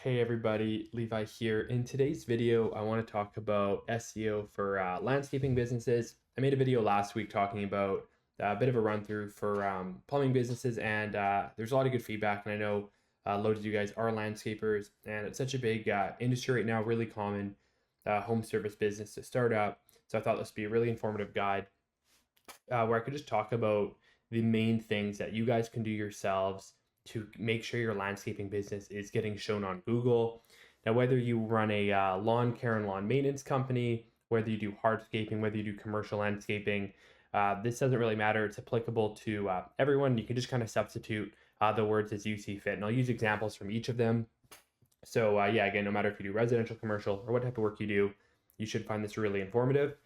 Hey everybody, Levi here. In today's video, I want to talk about SEO for landscaping businesses. I made a video last week talking about a bit of a run through for plumbing businesses, and there's a lot of good feedback. And I know loads of you guys are landscapers, and it's such a big industry right now, really common home service business to start up. So I thought this would be a really informative guide where I could just talk about the main things that you guys can do yourselves to make sure your landscaping business is getting shown on Google. Now, whether you run a lawn care and lawn maintenance company, whether you do hardscaping, whether you do commercial landscaping, this doesn't really matter. It's applicable to everyone. You can just kind of substitute the words as you see fit. And I'll use examples from each of them. So yeah, again, no matter if you do residential, commercial, or what type of work you do, you should find this really informative.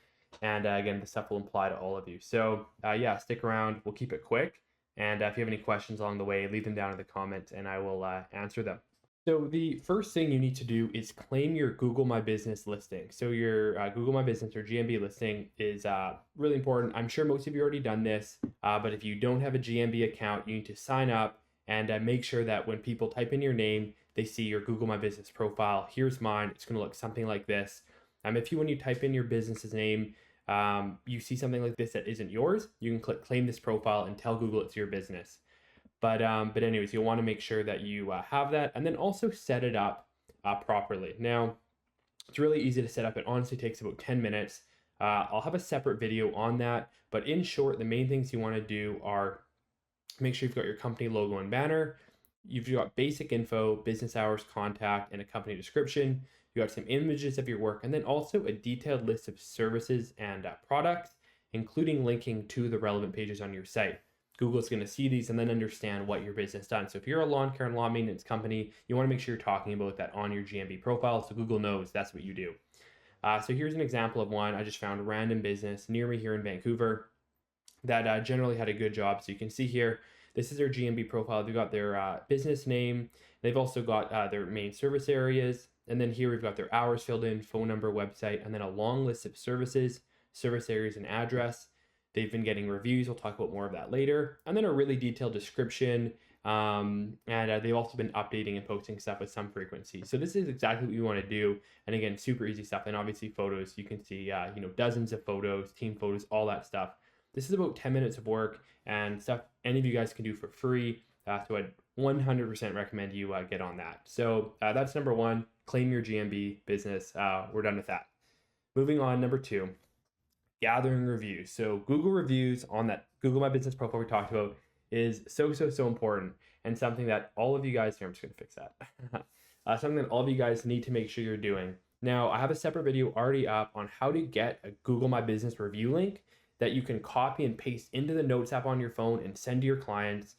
And again, the stuff will apply to all of you. So yeah, stick around. We'll keep it quick. And if you have any questions along the way, leave them down in the comments and I will answer them. So the first thing you need to do is claim your Google My Business listing. So your Google My Business or GMB listing is really important. I'm sure most of you already done this, but if you don't have a GMB account, you need to sign up and make sure that when people type in your name, they see your Google My Business profile. Here's mine. It's going to look something like this. If when you type in your business's name, you see something like this that isn't yours, you can click claim this profile and tell Google it's your business. But anyways, you'll want to make sure that you have that and then also set it up properly. Now, it's really easy to set up. It honestly takes about 10 minutes. I'll have a separate video on that. But in short, the main things you want to do are make sure you've got your company logo and banner. You've got basic info, business hours, contact, and a company description. You got some images of your work, and then also a detailed list of services and products, including linking to the relevant pages on your site. Google's going to see these and then understand what your business does. So if you're a lawn care and lawn maintenance company, you want to make sure you're talking about that on your GMB profile so Google knows that's what you do. So here's an example of one. I just found a random business near me here in Vancouver that generally had a good job. So you can see here, this is their GMB profile. They've got their business name. They've also got their main service areas. And then here we've got their hours filled in, phone number, website, and then a long list of services, service areas, and address. They've been getting reviews. We'll talk about more of that later. And then a really detailed description. And they've also been updating and posting stuff with some frequency. So this is exactly what you want to do. And again, super easy stuff. And obviously photos, you can see, dozens of photos, team photos, all that stuff. This is about 10 minutes of work and stuff any of you guys can do for free. So I'd 100% recommend you get on that. So that's number one, claim your GMB business. We're done with that. Moving on, number two, gathering reviews. So Google reviews on that Google My Business profile we talked about is so important and something that all of you guys here, I'm just gonna fix that. Something that all of you guys need to make sure you're doing. Now, I have a separate video already up on how to get a Google My Business review link that you can copy and paste into the Notes app on your phone and send to your clients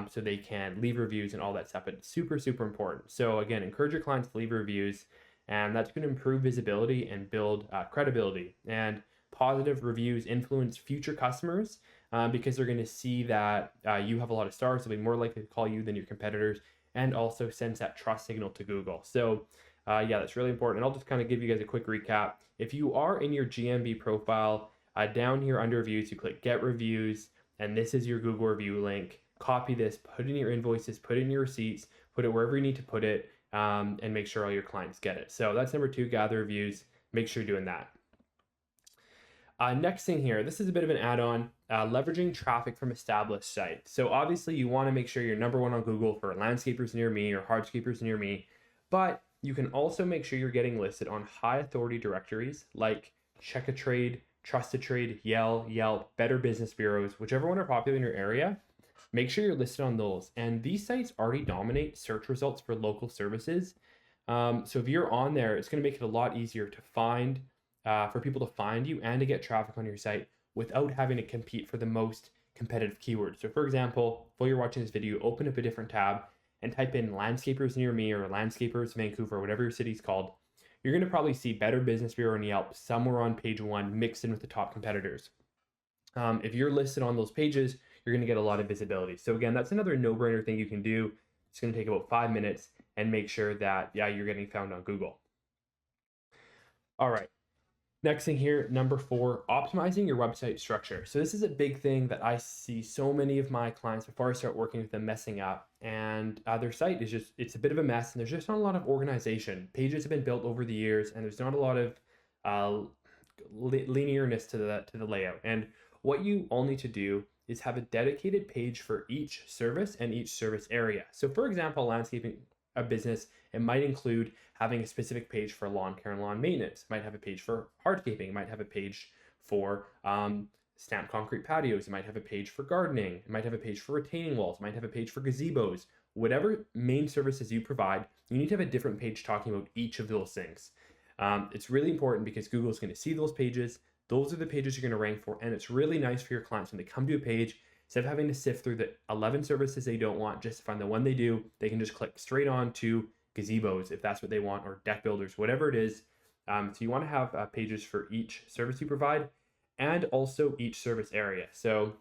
so they can leave reviews and all that stuff. It's super important. So again, encourage your clients to leave reviews, and that's going to improve visibility and build credibility. And positive reviews influence future customers because they're going to see that you have a lot of stars. They'll be more likely to call you than your competitors, and also sends that trust signal to Google. So yeah, that's really important. And I'll just kind of give you guys a quick recap. If you are in your GMB profile, down here under reviews, you click get reviews, and this is your Google review link. Copy this, put in your invoices, put in your receipts, put it wherever you need to put it, and make sure all your clients get it. So that's number two, gather reviews. Make sure you're doing that. Next thing here, this is a bit of an add-on, leveraging traffic from established sites. So obviously you want to make sure you're number one on Google for landscapers near me or hardscapers near me, but you can also make sure you're getting listed on high authority directories like Check a Trade, Trusted Trade, Yelp, Better Business Bureaus, whichever one are popular in your area. Make sure you're listed on those. And these sites already dominate search results for local services. So if you're on there, it's going to make it a lot easier to find, for people to find you and to get traffic on your site without having to compete for the most competitive keywords. So for example, while you're watching this video, open up a different tab and type in landscapers near me or landscapers Vancouver, whatever your city's called. You're going to probably see Better Business Bureau and Yelp somewhere on page one mixed in with the top competitors. If you're listed on those pages, you're going to get a lot of visibility. So again, that's another no-brainer thing you can do. It's going to take about 5 minutes and make sure that, yeah, you're getting found on Google. All right. Next thing here, number 4, optimizing your website structure. So this is a big thing that I see so many of my clients before I start working with them messing up, and their site is just, it's a bit of a mess, and there's just not a lot of organization. Pages have been built over the years, and there's not a lot of uh, linearness to the layout. And what you all need to do is have a dedicated page for each service and each service area. So for example, landscaping a business, it might include having a specific page for lawn care and lawn maintenance. It might have a page for hardscaping. It might have a page for stamped concrete patios. It might have a page for gardening. It might have a page for retaining walls. It might have a page for gazebos. Whatever main services you provide, you need to have a different page talking about each of those things. It's really important because Google is going to see those pages. Those are the pages you're going to rank for, and it's really nice for your clients when they come to a page. Instead of having to sift through the 11 services they don't want just to find the one they do, they can just click straight on to gazebos if that's what they want, or deck builders, whatever it is. So you want to have pages for each service you provide and also each service area. So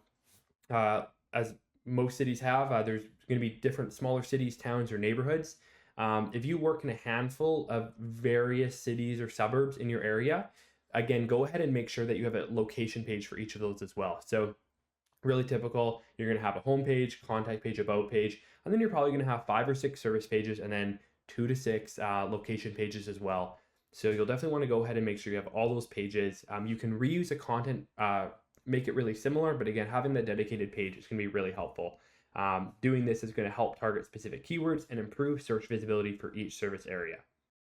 as most cities have, there's going to be different smaller cities, towns, or neighborhoods. If you work in a handful of various cities or suburbs in your area, again, go ahead and make sure that you have a location page for each of those as well. So really typical, you're going to have a home page, contact page, about page, and then you're probably going to have 5 or 6 service pages, and then 2 to 6 location pages as well. So you'll definitely want to go ahead and make sure you have all those pages. You can reuse the content, make it really similar, but again, having that dedicated page is going to be really helpful. Doing this is going to help target specific keywords and improve search visibility for each service area.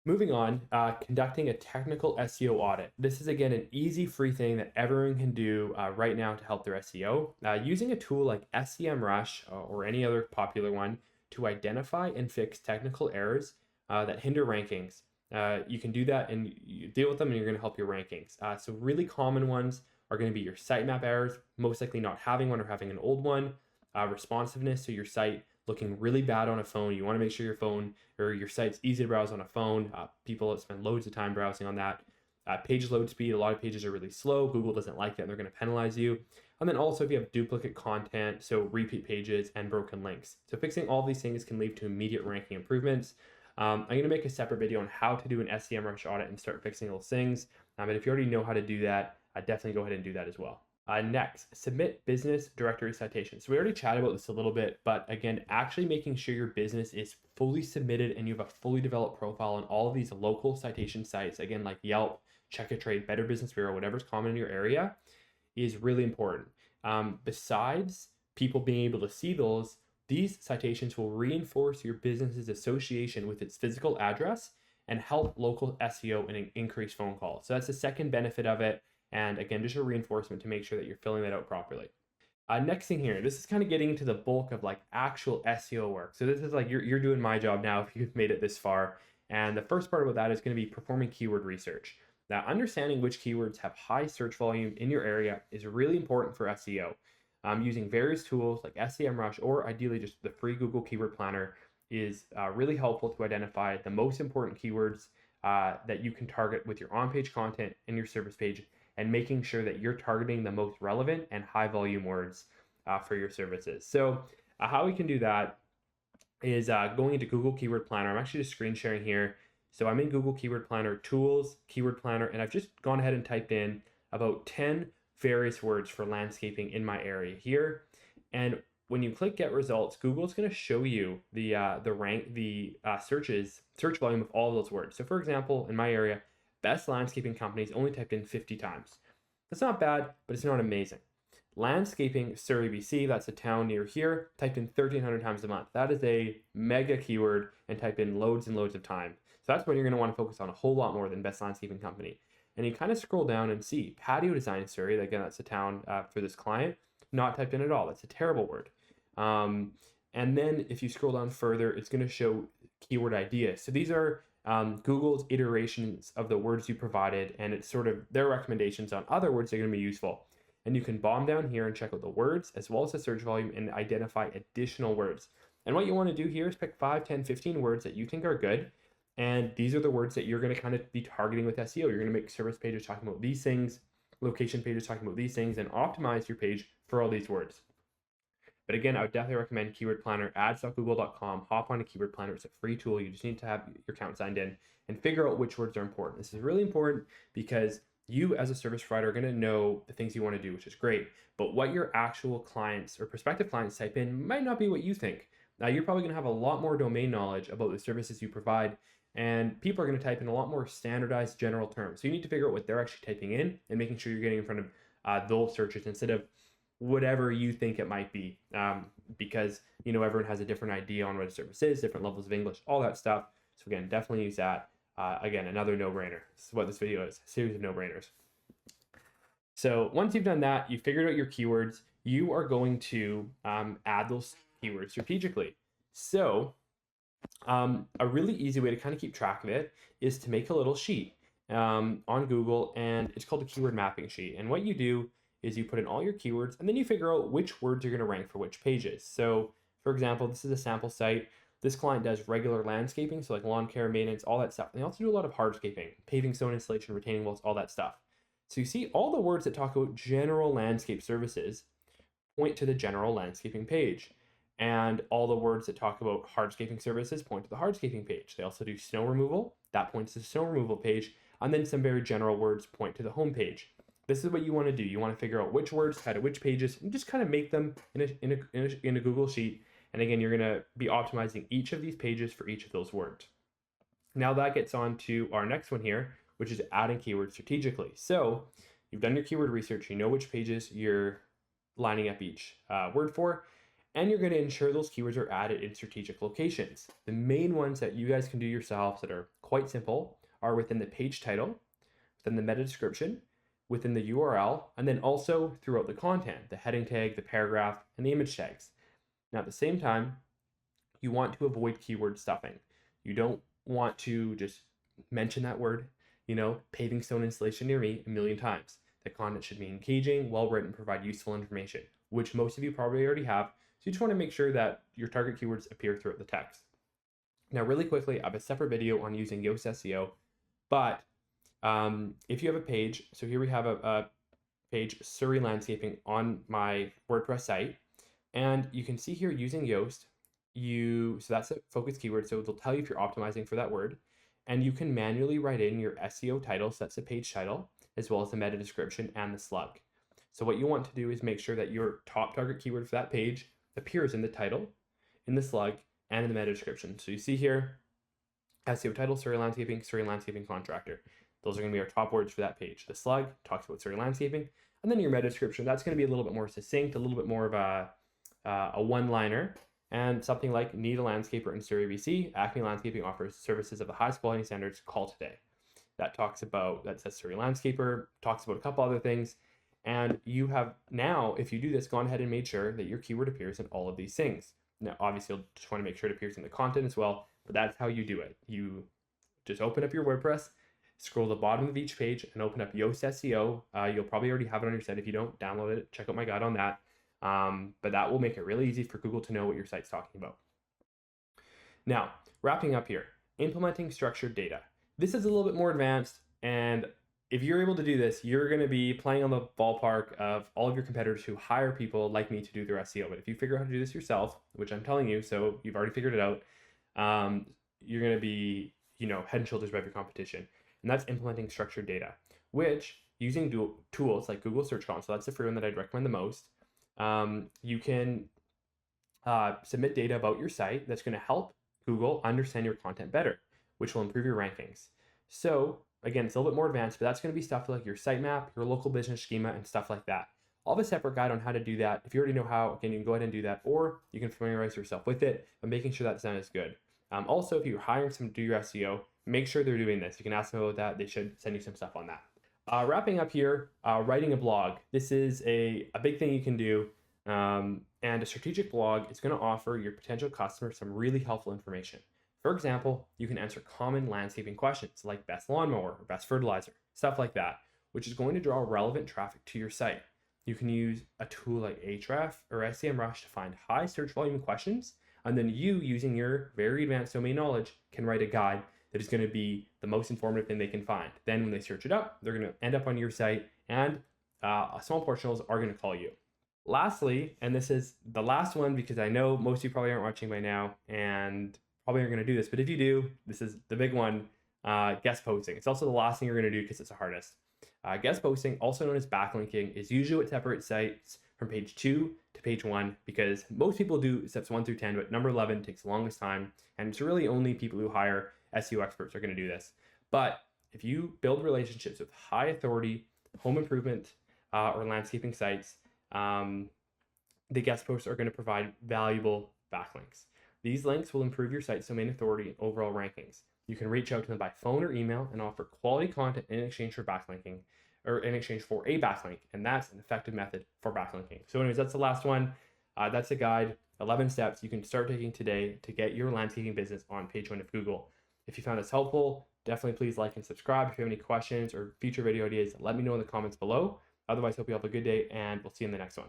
Moving on, conducting a technical SEO audit. This is, again, an easy, free thing that everyone can do right now to help their SEO. Using a tool like SEMrush or any other popular one to identify and fix technical errors that hinder rankings. You can do that and you deal with them, and you're going to help your rankings. So really common ones are going to be your sitemap errors, most likely not having one or having an old one. Responsiveness, so your site looking really bad on a phone. You want to make sure your phone or your site's easy to browse on a phone. People that spend loads of time browsing on that. Page load speed, a lot of pages are really slow. Google doesn't like that, and they're going to penalize you. And then also if you have duplicate content, so repeat pages and broken links. So fixing all these things can lead to immediate ranking improvements. I'm going to make a separate video on how to do an SEMrush audit and start fixing those things. But if you already know how to do that, definitely go ahead and do that as well. Next, submit business directory citations. So we already chatted about this a little bit, but again, actually making sure your business is fully submitted and you have a fully developed profile on all of these local citation sites, again, like Yelp, Check a Trade, Better Business Bureau, whatever's common in your area, is really important. Besides people being able to see those, these citations will reinforce your business's association with its physical address and help local SEO and increase phone calls. So that's the second benefit of it. And again, just a reinforcement to make sure that you're filling that out properly. Next thing here, this is kind of getting into the bulk of like actual SEO work. So this is like you're doing my job now if you've made it this far. And the first part about that is going to be performing keyword research. Now, understanding which keywords have high search volume in your area is really important for SEO. Using various tools like SEMrush or ideally just the free Google Keyword Planner is really helpful to identify the most important keywords that you can target with your on-page content in your service page, and making sure that you're targeting the most relevant and high volume words for your services. So how we can do that is going into Google Keyword Planner. I'm actually just screen sharing here. So I'm in Google Keyword Planner, Tools, Keyword Planner, and I've just gone ahead and typed in about 10 various words for landscaping in my area here. And when you click Get Results, Google's going to show you the search volume of all of those words. So for example, in my area, best landscaping companies only typed in 50 times. That's not bad, but it's not amazing. Landscaping Surrey, BC, that's a town near here, typed in 1,300 times a month. That is a mega keyword and type in loads and loads of time. So that's when you're going to want to focus on a whole lot more than best landscaping company. And you kind of scroll down and see patio design Surrey, again, that's a town for this client, not typed in at all. That's a terrible word. And then if you scroll down further, it's going to show keyword ideas. So these are Google's iterations of the words you provided, and it's sort of their recommendations on other words that are going to be useful. And you can bomb down here and check out the words as well as the search volume and identify additional words. And what you want to do here is pick 5, 10, 15 words that you think are good. And these are the words that you're going to kind of be targeting with SEO. You're going to make service pages talking about these things, location pages talking about these things, and optimize your page for all these words. But again, I would definitely recommend Keyword Planner, ads.google.com, hop on a Keyword Planner. It's a free tool. You just need to have your account signed in and figure out which words are important. This is really important because you as a service provider are going to know the things you want to do, which is great. But what your actual clients or prospective clients type in might not be what you think. Now, you're probably going to have a lot more domain knowledge about the services you provide, and people are going to type in a lot more standardized general terms. So you need to figure out what they're actually typing in and making sure you're getting in front of those searches instead of whatever you think it might be, because everyone has a different idea on what a service is, different levels of English, all that stuff. So again, definitely use that. Again, another no-brainer. This is what this video is, a series of no-brainers. So once you've done that, you figured out your keywords, you are going to add those keywords strategically. So a really easy way to kind of keep track of it is to make a little sheet on Google, and it's called a keyword mapping sheet. And what you do is you put in all your keywords, and then you figure out which words are going to rank for which pages. So for example, this is a sample site. This client does regular landscaping, so like lawn care, maintenance, all that stuff. And they also do a lot of hardscaping, paving, stone installation, retaining walls, all that stuff. So you see all the words that talk about general landscape services point to the general landscaping page. And all the words that talk about hardscaping services point to the hardscaping page. They also do snow removal, that points to the snow removal page. And then some very general words point to the home page. This is what you want to do. You want to figure out which words tie to which pages and just kind of make them in a Google Sheet. And again, you're going to be optimizing each of these pages for each of those words. Now that gets on to our next one here, which is adding keywords strategically. So you've done your keyword research, you know which pages you're lining up each word for, and you're going to ensure those keywords are added in strategic locations. The main ones that you guys can do yourselves that are quite simple are within the page title, within the meta description, within the URL, and then also throughout the content, the heading tag, the paragraph, and the image tags. Now at the same time, you want to avoid keyword stuffing. You don't want to just mention that word, paving stone installation near me a million times. The content should be engaging, well-written, provide useful information, which most of you probably already have. So you just want to make sure that your target keywords appear throughout the text. Now, really quickly, I have a separate video on using Yoast SEO, but if you have a page, so here we have a page, Surrey Landscaping, on my WordPress site, and you can see here using Yoast, so that's a focus keyword, so it'll tell you if you're optimizing for that word, and you can manually write in your SEO title, so that's the page title, as well as the meta description and the slug. So what you want to do is make sure that your top target keyword for that page appears in the title, in the slug, and in the meta description. So you see here, SEO title, Surrey Landscaping Contractor. Those are going to be our top words for that page. The slug talks about Surrey Landscaping, and then your meta description, that's going to be a little bit more succinct, a little bit more of a one-liner, and something like, need a landscaper in Surrey, BC. Acme Landscaping offers services of the highest quality standards. Call today. That says Surrey Landscaper, talks about a couple other things. And you have now, if you do this, gone ahead and made sure that your keyword appears in all of these things. Now, obviously, you'll just want to make sure it appears in the content as well, but that's how you do it. You just open up your WordPress, scroll to the bottom of each page, and open up Yoast SEO. You'll probably already have it on your site. If you don't, download it. Check out my guide on that. But that will make it really easy for Google to know what your site's talking about. Now, wrapping up here, implementing structured data. This is a little bit more advanced, and if you're able to do this, you're going to be playing on the ballpark of all of your competitors who hire people like me to do their SEO. But if you figure out how to do this yourself, which I'm telling you, so you've already figured it out, you're going to be, head and shoulders above your competition. And that's implementing structured data, which using tools like Google Search Console, that's the free one that I'd recommend the most. You can submit data about your site that's going to help Google understand your content better, which will improve your rankings. So again, it's a little bit more advanced, but that's going to be stuff like your sitemap, your local business schema, and stuff like that. I'll have a separate guide on how to do that. If you already know how, again, you can go ahead and do that, or you can familiarize yourself with it, but making sure that's done is good. Also, if you're hiring someone to do your SEO, make sure they're doing this. You can ask them about that. They should send you some stuff on that. Wrapping up here, writing a blog. This is a big thing you can do. And a strategic blog is going to offer your potential customers some really helpful information. For example, you can answer common landscaping questions like best lawnmower or best fertilizer, stuff like that, which is going to draw relevant traffic to your site. You can use a tool like Ahrefs or SEMrush to find high search volume questions, and then you, using your very advanced domain knowledge, can write a guide that is going to be the most informative thing they can find. Then when they search it up, they're going to end up on your site, and a small portion of those are going to call you. Lastly, and this is the last one because I know most of you probably aren't watching by now and probably aren't going to do this, but if you do, this is the big one, guest posting. It's also the last thing you're going to do because it's the hardest. Guest posting, also known as backlinking, is usually what separates sites from page 2 to page 1, because most people do steps 1 through 10, but number 11 takes the longest time, and it's really only people who hire SEO experts are going to do this. But if you build relationships with high authority home improvement or landscaping sites, the guest posts are going to provide valuable backlinks. These links will improve your site's domain authority and overall rankings. You can reach out to them by phone or email and offer quality content in exchange for backlinking, or in exchange for a backlink, and that's an effective method for backlinking. So anyways, that's the last one. That's a guide, 11 steps you can start taking today to get your landscaping business on page 1 of Google. If you found this helpful, definitely please like and subscribe. If you have any questions or future video ideas, let me know in the comments below. Otherwise, hope you have a good day, and we'll see you in the next one.